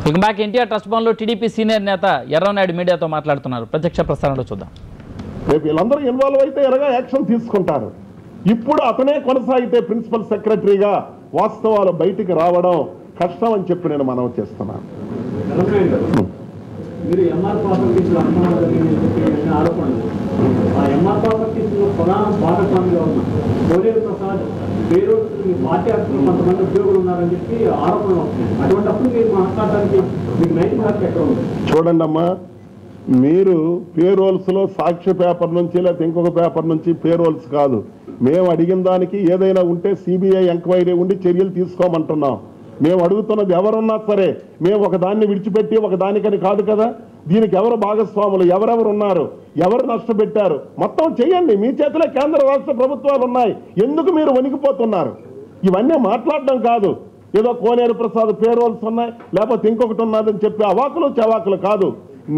Welcome back. NTR trust భవన్లో TDP senior నేత ఎర్రనాయుడు మీడియాతో మాట్లాడుతున్నారు. ప్రత్యక్ష ప్రసారంలో చూద్దాం. రేపు వీళ్ళందరూ ఇన్వాల్వ్ అయితే ఎలాగా యాక్షన్ తీసుకుంటారు. ఇప్పుడు అతనే కొనసాగితే ప్రిన్సిపల్ సెక్రటరీగా వాస్తవాలు బయటికి రావడం కష్టం అని చెప్పి నేను మనవి చేస్తున్నాను. మీరు ఎంఆర్ ప్రాపర్టీస్లో అమ్మడం జరిగింది ఆరోపణలు. ఆ ఎంఆర్ ప్రాపర్టీస్లో ప్రధాన భాగస్వామిగా ఉన్న కోనేరు ప్రసాద్ పేరు పార్టీ కొంతమంది ఉద్యోగులు ఉన్నారని చెప్పి ఆరోపణలు వస్తున్నాయి. అటువంటిప్పుడు మీరు మాట్లాడడానికి మీకు నైతిక హక్కు ఎక్కడ ఉంది? చూడండి అమ్మా, మీరు పేరోల్స్లో సాక్ష్య పేపర్ నుంచి లేకపోతే ఇంకొక పేపర్ నుంచి పేరోల్స్ కాదు. మేము అడిగిన దానికి ఏదైనా ఉంటే సిబిఐ ఎంక్వైరీ ఉండి చర్యలు తీసుకోమంటున్నాం. మేము అడుగుతున్నది ఎవరున్నా సరే మేము ఒకదాన్ని విడిచిపెట్టి ఒకదానికని కాదు కదా. దీనికి ఎవరు భాగస్వాములు, ఎవరెవరు ఉన్నారు, ఎవరు నష్టపెట్టారు మొత్తం చేయండి. మీ చేతిలో కేంద్ర రాష్ట్ర ప్రభుత్వాలు ఉన్నాయి. ఎందుకు మీరు వణికిపోతున్నారు? ఇవన్నీ మాట్లాడడం కాదు. ఏదో కోనేరు ప్రసాద్ పేరోల్స్ ఉన్నాయి లేకపోతే ఇంకొకటి ఉన్నదని చెప్పి అవాకులు చవాకులు కాదు.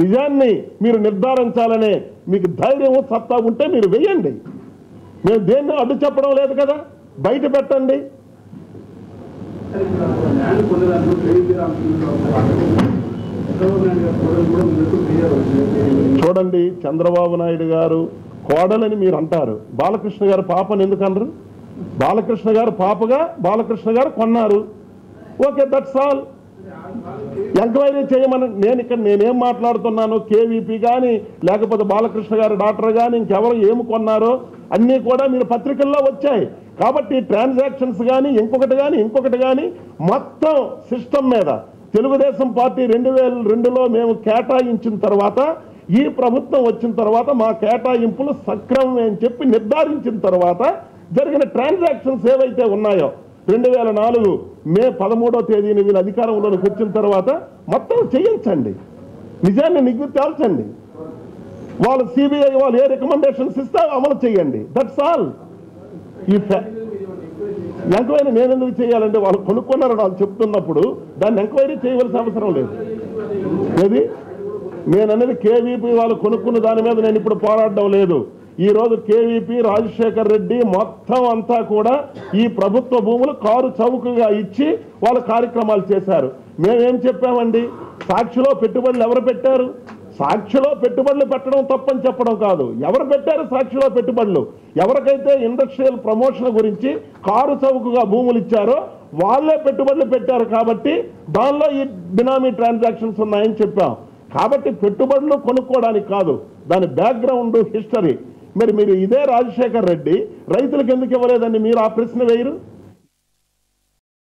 నిజాన్ని మీరు నిర్ధారించాలనే మీకు ధైర్యం సత్తా ఉంటే మీరు వెయ్యండి. మేము దేన్ని అడ్డు చెప్పడం లేదు కదా, బయట పెట్టండి. చూడండి, చంద్రబాబు నాయుడు గారు కోడలని మీరు అంటారు. బాలకృష్ణ గారు పాపని ఎందుకు అనరు? బాలకృష్ణ గారు పాపగా బాలకృష్ణ గారు కొన్నారు. Okay, that's all. ఎంక్వైరీ చేయమని నేనేం మాట్లాడుతున్నాను? కేవీపీ కానీ లేకపోతే బాలకృష్ణ గారు డాక్టర్ కానీ ఇంకెవరు ఏమి కొన్నారో అన్నీ కూడా మీరు పత్రికల్లో వచ్చాయి. కాబట్టి ట్రాన్సాక్షన్స్ కానీ ఇంకొకటి కానీ మొత్తం సిస్టమ్ మీద తెలుగుదేశం పార్టీ 2002లో మేము కేటాయించిన తర్వాత ఈ ప్రభుత్వం వచ్చిన తర్వాత మా కేటాయింపులు సక్రమమే అని చెప్పి నిర్ధారించిన తర్వాత జరిగిన ట్రాన్సాక్షన్స్ ఏవైతే ఉన్నాయో 2004 మే 13వ తేదీని వీళ్ళు అధికారంలోకి వచ్చిన తర్వాత మొత్తం చేయించండి. నిజాన్ని నిగ్గు తేల్చండి. వాళ్ళు సిబిఐ వాళ్ళు ఏ రికమెండేషన్స్ ఇస్తే అమలు చేయండి. That's all. ఈ ఎంక్వైరీ నేను ఎందుకు చేయాలంటే వాళ్ళు కొనుక్కున్నారని వాళ్ళు చెప్తున్నప్పుడు దాన్ని ఎంక్వైరీ చేయవలసిన అవసరం లేదు. ఏది నేననేది కేవీపీ వాళ్ళు కొనుక్కున్న దాని మీద నేను ఇప్పుడు పోరాడడం లేదు. ఈ రోజు కేవీపీ రాజశేఖర్ రెడ్డి మొత్తం అంతా కూడా ఈ ప్రభుత్వ భూములు కారు చౌకగా ఇచ్చి వాళ్ళ కార్యక్రమాలు చేశారు. మేమేం చెప్పామండి? సాక్షిలో పెట్టుబడులు ఎవరు పెట్టారు? సాక్షిలో పెట్టుబడులు పెట్టడం తప్పని చెప్పడం కాదు. ఎవరు పెట్టారు సాక్షిలో పెట్టుబడులు? ఎవరికైతే ఇండస్ట్రియల్ ప్రమోషన్ గురించి కారు చౌకగా భూములు ఇచ్చారో వాళ్ళే పెట్టుబడులు పెట్టారు. కాబట్టి దానిలో ఈ బినామీ ట్రాన్సాక్షన్స్ ఉన్నాయని చెప్పాం. కాబట్టి పెట్టుబడులు కొనుక్కోవడానికి కాదు, దాని బ్యాక్గ్రౌండ్ హిస్టరీ. మీరు ఇదే రాజశేఖర్ రెడ్డి రైతులకు ఎందుకు ఇవ్వలేదండి? మీరు ఆ ప్రశ్న వేయరు.